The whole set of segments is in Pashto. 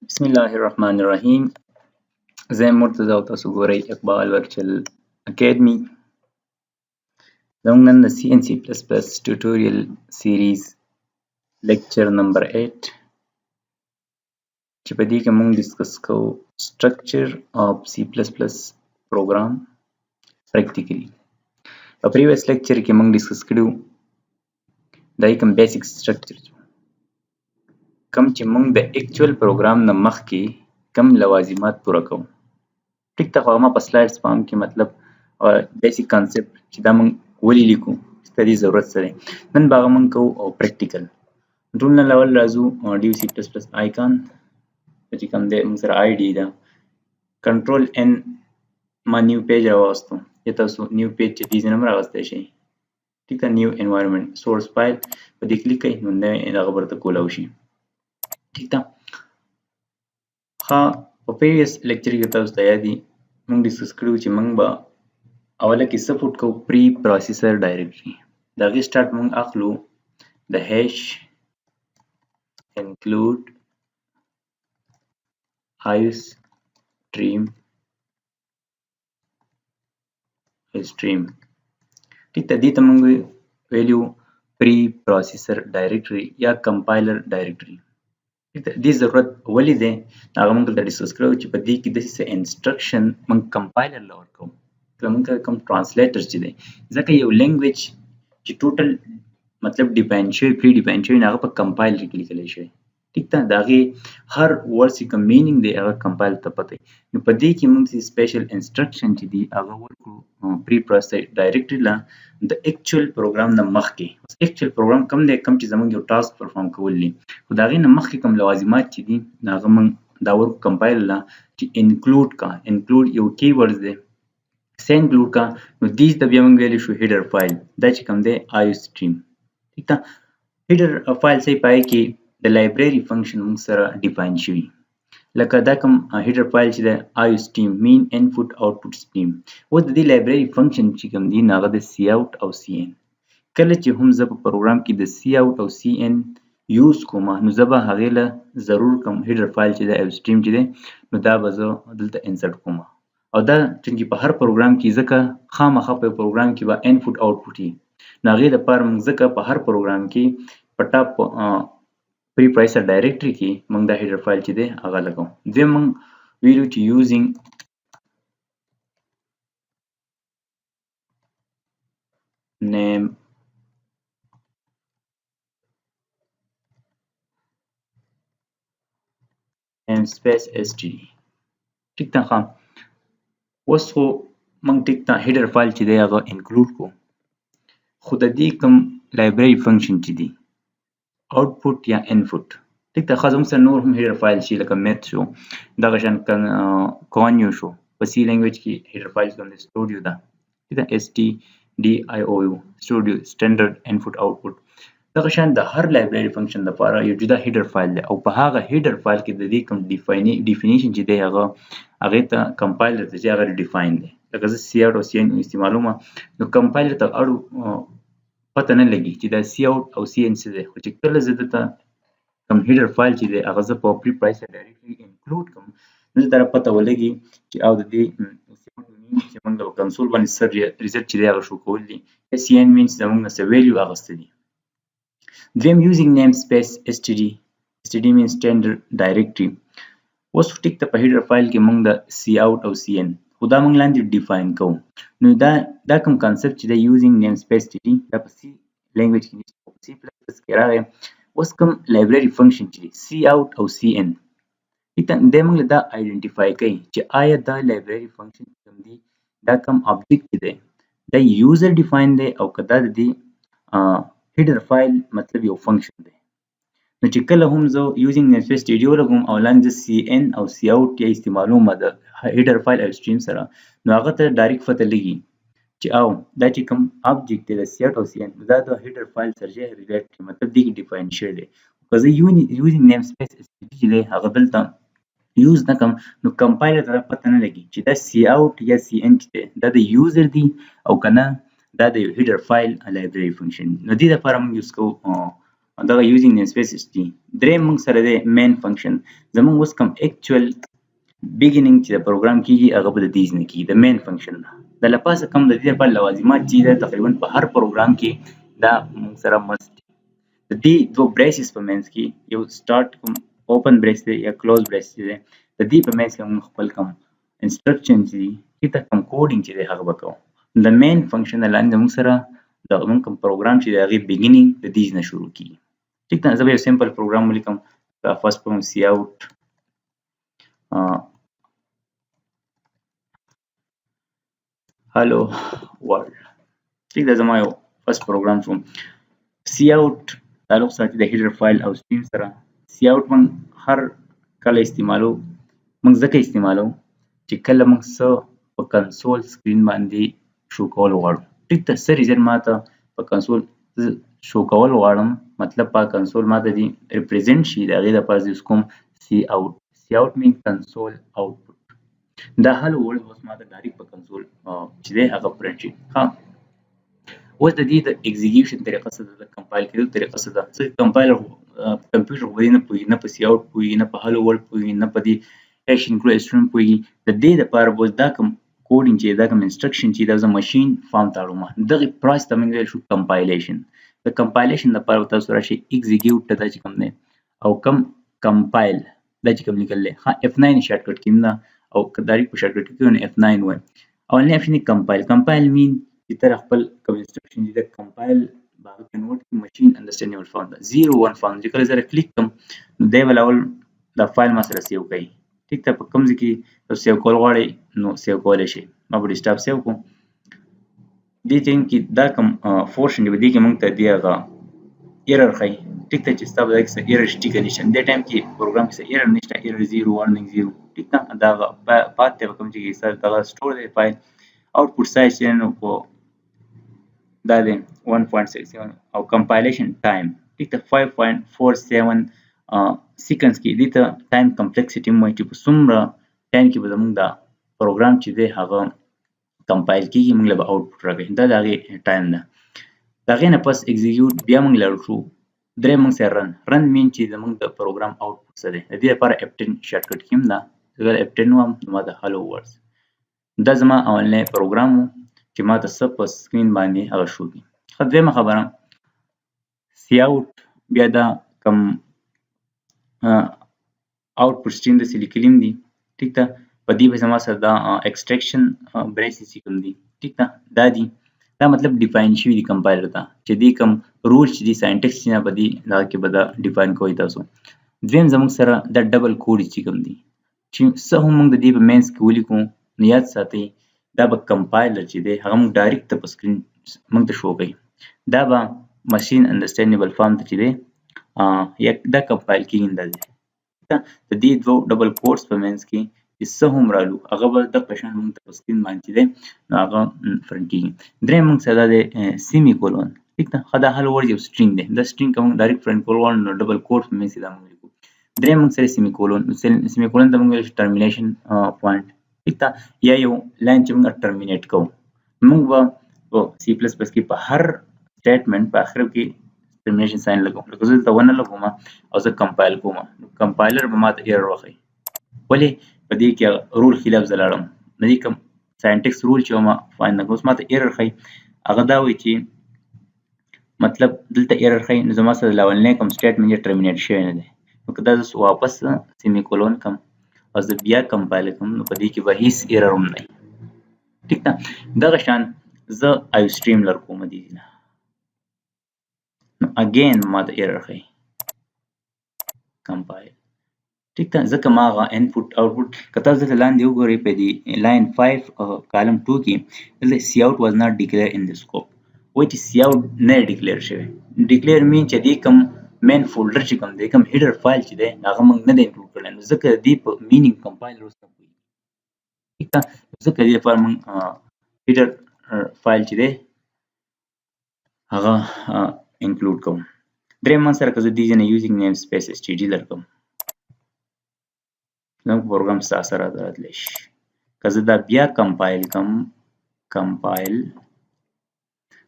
بسم الله الرحمن الرحیم. زه یم مرتضی او تاسو ګورئ اقبال ورچل اکیډمي. زموږ نن د سی ان سی پلس پلس ټیوټوریل سیریز لیکچر نمبر 8 چې په دې کې موږ ډسکس کوو سټرکچر اف سی پلس پلس پروګرام پریکټیکلی. په پریویس لیکچر کې موږ ډسکس کړو دای کوم بیسیک سټرکچر کوم چې موږ د اکچوال پروګرام نه مخکې کوم لوازمات پوره کوو. ټیک ته خو ما په سلایډز په هم کې مطلب بیسیک کانسپټ چې دا موږ ولې لیکو چې د دې ضرورت څه دی. نن به هغه موږ کوو او پریکټیکل. ټول نه اول راځو ډیو سی پلس پلس آیکن چې کوم دی موږ سره آی ډي ده. کنټرول ان ما نیو پیج راوستو یا تاسو نیو پیج چې دې نه راوستئ شئ. ټیک ده، نیو انوایرمنټ سورس فایل په دې کلیک کوئ نو دغه ورته کولی شي. ټیک ده. ښه، په پریویس لیکچر کې تاسو ته یاد دي موږ ډسکس کړو چې موږ به اوله کې څه پوټ کوو، پری پروسیسر ډایرکټري. د هغې سټارټ موږ اخلو د هیش انکلود آیوسټریم. ټیک ده، دې ته موږ ویلو پری پروسیسر ډایرکټري یا کمپایلر ډایرکټري. دې ضرورت ولې دی هغه موږ دلته ډسکس کړو چې په دې کې داسې څه انسټرکشن موږ کمپایلر له ورکوو. کله موږ کوم ټرانسلیټر چې دی، ځکه یو لینګویج چې ټوټل مطلب ډیفاین شوی، پری ډیفاین شوی، هغه په کمپایلر کې لیکلی شوی. ټیک ده، د هغې هر ورډ چې کوم مینینګ دی هغه کمپایلر ته پته وي. نو په دې کې موږ سپیشل انسټرکشن چې دی هغه ورکړو پری پروسیسر ډایرکټري له د اکچوال پروګرام نه مخکې. اکچوال پروګرام کوم دی، کوم چې زموږ یو ټاسک پرفارم کول دي، خو د هغې نه مخکې کوم لوازمات چې دي هغه موږ دا ورکړو کمپایلر له چې انکلود کا. انکلود یو کی ورډ دی، څه انکلود کا. نو دې ته بیا موږ ویلی شو هیډر فایل. دا چې کوم دی آیوسټریم. ټیک ده، هیډر فایل څه پای کې د لایبرري فنکشن موږ سره ډیفاین شوي. لکه دا کوم هیډر فایل چې دی آیوسټریم مین انپوټ آوټپوټ سټریم. اوس د دې لایبرري فنکشن چې کوم دي هغه د سی آوټ او سی ان. کله چې هم زه په پروګرام کې د سی آوټ او سی ان یوز کوم نو زه به هغې له ضرور کوم هیډر فایل چې دی آیوسټریم چې دی نو دا به زه دلته انسرټ کوم. او دا چې په هر پروګرام کې ځکه خامخا په پروګرام کې به انپوټ آوټپوټ وي، نو هغې دپاره موږ ځکه په هر پروګرام کې په ټاپ پری پروسیسر ډایرکټري کې موږ دا هیډر فایل چې دی هغه لګوو. دویم موږ ویلو چې یوزینګ name namespace std. ټیک ده. ښه، اوس خو موږ ټیک ده هیډر فایل چې دی هغه انکلود کو، خو د دې کوم لایبرري فنکشن چې دی آوټپوټ یا انپوټ. ټیک ده. ښه، زموږ سره نور هم هیډر فایل شي لکه میت شو، دغه شان کانیو شو. په سی لینګویج کې هیډر فایل کوم دی سټوډیو ده. ټیک ده، اس ټي ډي آی او یو سټوډیو سټنډرډ انپوټ آوټپوټ. دغه شان د هر لایبرري فنکشن لپاره یو جدا هیډر فایل دی، او په هغه هیډر فایل کې د دې کوم ډیفینیشن چې دی هغې ته کمپایلر ته چې هغه ډیفاین دی. لکه زه سی آوټ او سی ان استعمالوم نو کمپایلر ته اړو پته نه لګي چې دا سی آوټ او سی ان څه دی، خو چې کله زه دلته کوم هیډر فایل چې دی هغه زه په پری پروسیسر ډایرکټري انکلود کوم نو دلته را پته ولګي چې او د دې چې موږ په کنسول باندې سر ریزلټ چې دی هغه شو کول دي. سی ان مینس زموږ نه څه ویلیو اخیسته دي. دویم یوزینګ نیم سپیس std. std means standard directory. اوس ټیک ته په هیډر فایل کې موږ د سی آوټ او سی ان خو دا موږ لاندې ډیفاین کوو. نو دا کوم کانسپټ چې د یوزینګ نیم سپیس std دا په سی لینګویج کې نشته، په سی پلس پلس کې راغی. اوس کوم لایبرري فنکشن چې سی آوټ او سی ان ټیک ده، دی موږ دا آیډنټیفای کوي چې آیا دا لایبرري فنکشن کوم دی دا کوم آبجیکټ چې دی دا یوزر ډیفاین دی او که دا د دې هیډر فایل مطلب یو فنکشن دی. نو چې کله هم زه یوزینګ نیم سپیس std ولګوم او لاندې زه سی ان او سی آوټ یا استعمالوم د هیډر فایل آیوسټریم سره نو هغه ته ډایرکټ پته لګي چې او دا چې کوم آبجیکټ دی د سی آوټ او سی ان دا د هیډر فایل سره ریلیټ کوي، مطلب دې کې ډیفاین شوی دی. که زه یوزینګ نیم سپیس std چې دی هغه دلته یوز نه کړم نو کمپایلر ته پته نه لګي چې دا سی آوټ یا سی ان چې دی دا د یوزر دی او که نه دا د یو هیډر فایل لایبرري فنکشن. نو دې لپاره موږ یوز کوو دغه یوزینګ نیم سپیس اس ټي. دریم موږ سره دی مین فنکشن. زموږ اوس کوم اکچوال بیګینینګ چې د پروګرام کیږي هغه به د دې نه کیږي د مین فنکشن نه. د لپاسه کوم د دې لپاره لوازمات چې ده تقریبا په هر پروګرام کې دا موږ سره مست دي. د دې دوه بریسز په منځ کې یو سٹارټ کوم اوپن بریس دی یا کلوز بریس دی. د دې په منځ کې موږ خپل کوم انسټرکشن چې دي کوم کوډینګ چې دی هغه به کوو. د مین فنکشن لاندې موږ سره د موږ کوم پروګرام چې د هغې بیګینینګ د دې نه شروع کیږي. ټیک ده. زه به یو سمپل پروګرام ولیکم. فرست پروګرام سی اوټ hello world. ٹھیک ده. زما یو فرست پروګرام شو. سی اوټ تعلق ساتي د هیډر فایل او سټریم سره. سی اوټ موږ هر کله استعمالو، موږ ځکه استعمالو چې کله موږ څه په کنسول سکرین باندې شو کول غواړو. ټیک ده. څه ریزن ماته په کنسول شو کول غواړم، مطلب په کنسول ماته دي ریپرزینټ شي، د هغې دپاره زه کوم سی اوټ. سی اوټ مین کنسول آوټپوټ. دا هلو ورلډ اوس ماته ډایرکټ په کنسول چې دی هغه پرنټ شي. ښه، اوس د دې د اکزیکیوشن طریقه څه ده، د کمپایل کېدو طریقه څه ده. ځکه کمپایلر کمپیوټر خو په دې نه پوهېږي، نه په سی اوټ پوهېږي، نه په هلو ورلډ پوهېږي، نه په دې هیش انکلود اسټریم پوهېږي. د دې دپاره به اوس دا کوم کوډینګ چې دا کوم انسټرکشن چې دا زه مشین فارم ته اړوم. دغې پروسس ته موږ ویل شو کمپایلیشن. د کمپایلیشن دپاره به تاسو راشئ ایکزیکیوټ ته، دا چې کوم دی، او کم کمپایل دا چې کوم لیکل دی، ښه F9 شارټکټ کې نه، او که ډایرکټ په شارټکټ کې نو F9 وایم. اولنی اپشن دی کمپایل. کمپایل مین چې ته خپل کوم انسټرکشن چې د کمپایل باغه کنورټ کړي مشین انډرسټینډیبل فارم ته 0 1 فارم. چې کله زه کلیک کوم نو دی به اول دا فایل ما سره سیو کوي. ټیک ده. په کوم ځای کې تاسو سیو کول غواړئ نو سیو کولی شئ. ما به ډیسکټاپ سیو کړو. دې ټایم کې دا کوم پورشن دی په دې کې موږ ته دې هغه ایرر ښایي. ټیک ده چې ستا په ځای کې څه ایرر شته که نشته. دې ټایم کې پروګرام کې څه ایرر نشته، ایرر 0 وارننګ 0. ټیک ده. دا هغه پات دی په کوم ځای کې دغه سټور دی فایل. آوټپوټ سایز چې نو په دا دی 1.67 او کمپایلیشن ټایم ټیک ده 5.47 سیکنډز کې. دې ته ټایم کمپلیکسټي هم وایي چې په څومره ټایم کې به زموږ دا پروګرام چې دی هغه کمپایل کېږي، موږ له به آوټپوټ راکوي. دا د هغې ټایم ده. د هغې نه پس ایکزیکیوټ بیا موږ لاړو شو. دریم موږ سره رن مین چې زموږ د پروګرام آوټپوټ څه دی. د دې لپاره F10 شارټکټ کې هم ده. زه F10 وایم نو ما ته هلو ورلډ. دا زما اولنی پروګرام و چې ما ته څه په سکرین باندې هغه شو دي. ښه، دویمه خبره سی اوټ. بیا دا کوم آوټپوټ سټریم داسې لیکلي هم دي. ټیک ده. په دې به زما سره دا ایکسټریکشن بریسز چې کوم دي، ټیک ده، دا دي. دا مطلب ډیفاین شوي دي کمپایلر ته چې دې کوم رول چې دي ساینټکس چې نه په دې دغه کې به دا ډیفاین کوئ تاسو. دویم زموږ سره دا ډبل کوډ چې کوم دي چې څه هم موږ د دې په مینس کې ولیکو نو یاد ساتئ دا به کمپایلر چې دی هغه موږ ډایرکټ ته په سکرین موږ ته شو کوي. دا به مشین انډرسټینډیبل فارم ته چې دی دا کمپایل کېږي. دا دی د دې دوه ډبل کوډس په منځ کې چې څه هم رالو هغه به دغه شان موږ ته په سکرین باندې چې دی نو هغه فرنټ کېږي. دریم موږ سره دا دی سیمي کولون. ټیک ده. ښه، دا هلو ورلډ یو سټرینګ دی. دا سټرینګ که موږ ډایرکټ فرنټ کول غواړو نو ډبل کوډ په منځ کې دا موږ لیکو. دریم موږ سره سیمي کولون. سیمي کولون ته موږ ویل شو ټرمینیشن پوینټ. ټیک ده. یا یو لاین چې موږ ټرمینیټ کوو. موږ به په سی پلس پلس کې په هر سټیټمنټ په اخر کې ټرمینیشن ساین لګوم. لکه زه دلته ونه لګوم او زه کمپایل کوم نو کمپایلر به ماته ایرر وښیي. ولې؟ په دې کې رول خلاف زه لاړم. د دې کوم ساینټکس رول چې ما فایند نه کړ اوس ماته ایرر ښیي. هغه دا وایي چې مطلب دلته ایرر ښیي نو زما سره د اولنی کوم سټیټمنټ یې ټرمینیټ شوی نه دی. نو که دا زه واپس سیمي کولون کړم او زه بیا کمپایل کړم نو په دې کې به هیڅ ایرر هم نه وي. ټیک ده. دغه شان زه آیو سټریم لر کوم دې نه نو اګین ماته ایرر ښیي کمپایل. ټیک ده. ځکه ما هغه انپوټ آوټپوټ که تاسو دلته لاندې وګورئ په دې لاین 5 کالم 2 کې دلته سی اوټ واز ناٹ ډیکلیئر ان د سکوپ. وایي چې سی اوټ نه ډیکلیئر شوی. ډیکلیئر مین چې دې کوم مین فولډر چې کوم دی کوم هیډر فایل چې دی هغه موږ نه دی انکلوډ کړی نو ځکه د دې په مینینګ کمپایلر اوس نه پوهېږي. ټیک ده. ځکه دې لپاره موږ هیډر فایل چې دی هغه انکلوډ کوم. دریم موږ سره که زه دې ځای نه یوزینګ نیم سپیس اس ټي ډي لرکړم زموږ پروګرام څه اثرات راتلی شي. که زه دا بیا کمپایل کړم کمپایل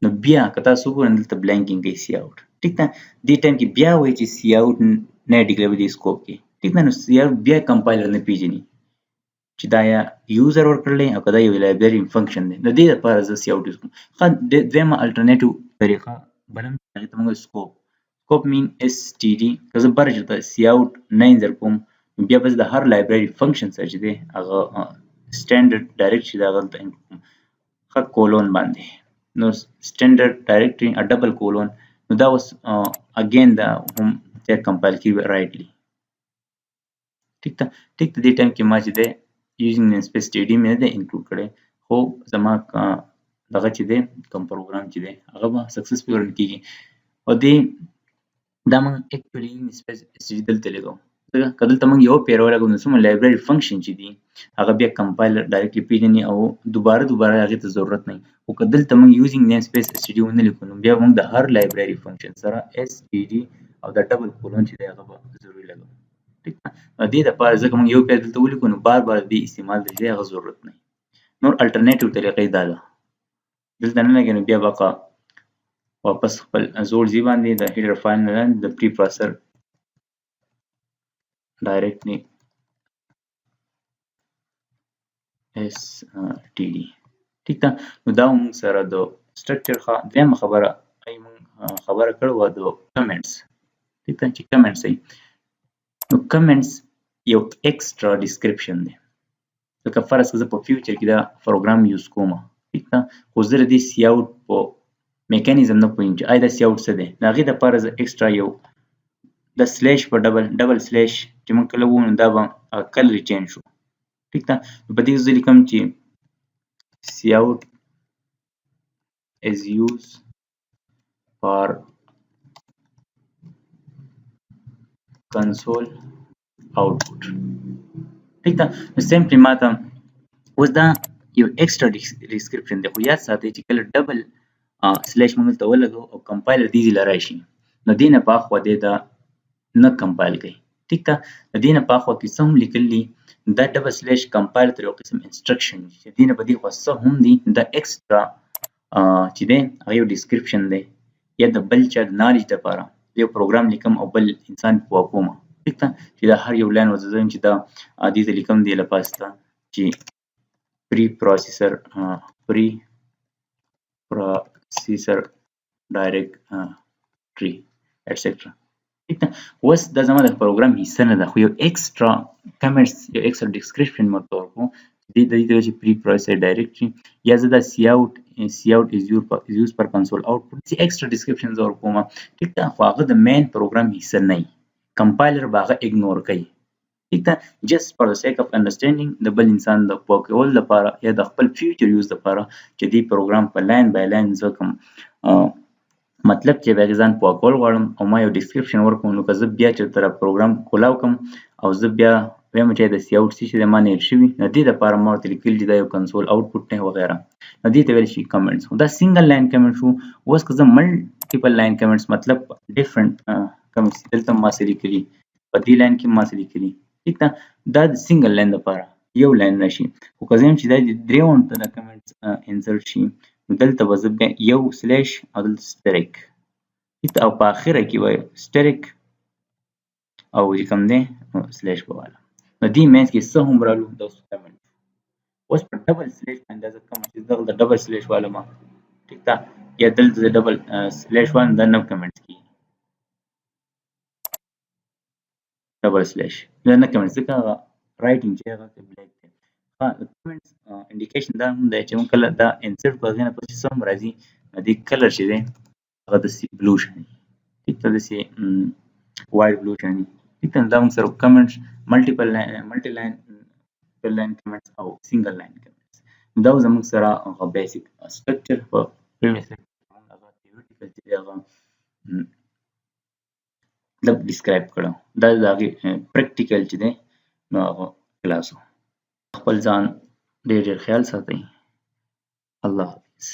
نو بیا که تاسو وګورئ دلته بلینکینګ کوي سی اوټ. ټیک ده. دې ټایم کې بیا وایي چې سی اوټ نه ډیکلیئر دی سکوپ کې. ټیک ده. نو سی اوټ بیا کمپایلر نه پیژني چې دا یا یوزر ورکړلی او که دا یو لایبرري فنکشن دی. د دې لپاره زه سی اوټ یوز کوم. دویمه الټرنیټیو طریقه بله هم هغې ته موږ سکوپ مین اس ټي ډي. که زه بره چېرته سی اوټ نه انزر کوم نو بیا به زه د هر لایبرري فنکشن سره چې دی هغه سټینډرډ ډایرکټ چې دی هغه دلته انټر کوم ښه کولون باندې. نو سټینډرډ ډایرکټري ډبل کولون نو دا اوس اګین دا هم کمپایل کېږي رایټلی. ټیک ده. دې ټایم کې ما چې دی یوزینګ نیم سپیس ټي ډي مې نه دی انکلوډ کړی خو زما دغه چې دی کوم پروګرام چې دی هغه به سکسسفل رن کېږي. او دې دا موږ اکچولی یوزینګ سپیس ټي ډي دلته لیکو ځکه که دلته موږ یو پیره ولګو نو څومره لایبرري فنکشن چې دي هغه بیا کمپایلر ډایرکټلی پیژني او دوباره هغې ته ضرورت نه وي. خو که دلته موږ یوزینګ نیم سپیس اس ټي ډي ونه لیکو نو بیا موږ د هر لایبرري فنکشن سره اس ټي ډي او د ډبل کولون چې دی هغه به ضروري لګو. ټیک ده. دې دپاره ځکه موږ یو پیره دلته ولیکو نو بار دې استعمال د هغه ضرورت نه وي. نور الټرنیټیو طریقه یې دا ده دلته نه لګي نو بیا بقا واپس خپل زوړ ځای باندې د هیډر فایل نه لاندې د پری پروسسر ډایرکټلی اس ټي ډي. ټیک ده. نو دا موږ سره د سټرکچر ښه درېیمه خبره موږ خبره کړې وه د کمنټس. ټیک ده چې کمنټس وي نو کمنټس یو ایکسټرا ډسکرپشن دی. لکه فرض که زه په فیوچر کې دا پروګرام یوز کوم ټیک ده خو زه د دې سی اوټ په میکانیزم نه پوهېږم چې آیا دا سی اوټ څه دی. د هغې دپاره زه ایکسټرا یو د سلیش په ډبل سلیش چې موږ کله ووایو نو دا به کلر چینج شو. ټیک ده. په دې زه لیکم چې سی اوټ is used for console output. ټیک ده. نو سمپلی ماته اوس دا یو ایکسټرا ډسکرپشن دی خو یاد ساتئ چې کله ډبل سلیش موږ دلته ولګو او کمپایلر دې ځای له راشي نو دې نه پاخوا دی دا نه کمپایل کوي. ټیک ده. د دې نه پاخوا کې څه هم لیکلي دا ډبل سلیش کمپایلر ته یو قسم انسټرکشن دي چې دې نه په دې خوا څه هم دي دا ایکسټرا چې دی هغه یو ډسکرپشن دی یا د بل چا د نالج دپاره یو پروګرام لیکم او بل انسان پوه کوم. ټیک ده. چې دا هر یو لاین ورته چې دا دې ته لیکم دې لپاره چې پری پروسیسر ډایرکټري ایټسټرا. ټیک ده. اوس دا زما د پروګرام حصه نه ده خو یو ایکسټرا کمنټس یو ایکسټرا ډسکرپشن مې ورته ورکړو دې ته چې پری پروسیسر ډایرکټري یا زه دا سی اوټ is used for console output چې ایکسټرا ډسکرپشن زه ورکوم. ټیک ده. خو هغه د مین پروګرام حصه نه وي. کمپایلر به هغه اګنور کوي. ټیک ده. جست فار د سیک اف انډرسټینډینګ د بل انسان د پوه کولو لپاره یا د خپل فیوچر یوز لپاره چې دې پروګرام په لاین بای لاین زه کوم مطلب چې به ځان پوه کول غواړم او ما یو ډسکرپشن ورکوم نو که زه بیا چېرته پروګرام کولاو کړم او زه بیا وایم چې د سی اوټ څه چې د ما نیټ شوي نو دې دپاره ما ورته لیکلي چې دا یو کنسول آوټپوټ دی وغیره نو دې ته ویل شي کمنټس. دا سنګل لاین کمنټ شو. اوس که زه ملټیپل لاین کمنټس مطلب ډفرنٹ کمنټس دلته ما څه لیکلي په دې لاین کې ما څه لیکلي. ټیک ده. دا د سنګل لاین دپاره یو لاین راشي خو که زه یم چې دا د درېیمو ته د کمنټس انسرټ شي نو دلته به زه بیا یو سلیش او دلته سټریک او په اخره کې به سټریک او چې کوم دی سلیش به والا نو دې منځ کې څه هم رالو دا اوس کمنټ. اوس په ډبل سلیش باندې دا زه کوم چې دغه ډبل سلیش والا ما ټیک ده یا دلته د ډبل سلیش وان دا نه کمنټس کېږي ډبل سلیش دا نه کمنټس ځکه هغه رایټینګ چې هغه بلیک دی. کمنټس انډیکیشن دا هم دی چې موږ کله دا انسرټ کړو هغې نه پس چې څه هم راځي دې کلر چې دی هغه داسې بلو شان وي. ټیک ده. داسې وایټ بلو شان وي. ټیک ده. دا موږ سره کمنټس ملټي لاین کمنټس او سنګل لاین کمنټس دا زموږ سره هغه بیسیک سټرکچر په پریویس موږ هغه تیوریټیکل چې دی هغه مطلب ډسکرایب کړو. دا د هغې پریکټیکل چې دی نو هغه کلاس و. خپل ځان ډېر ډېر خیال ساتئ. الله حافظ.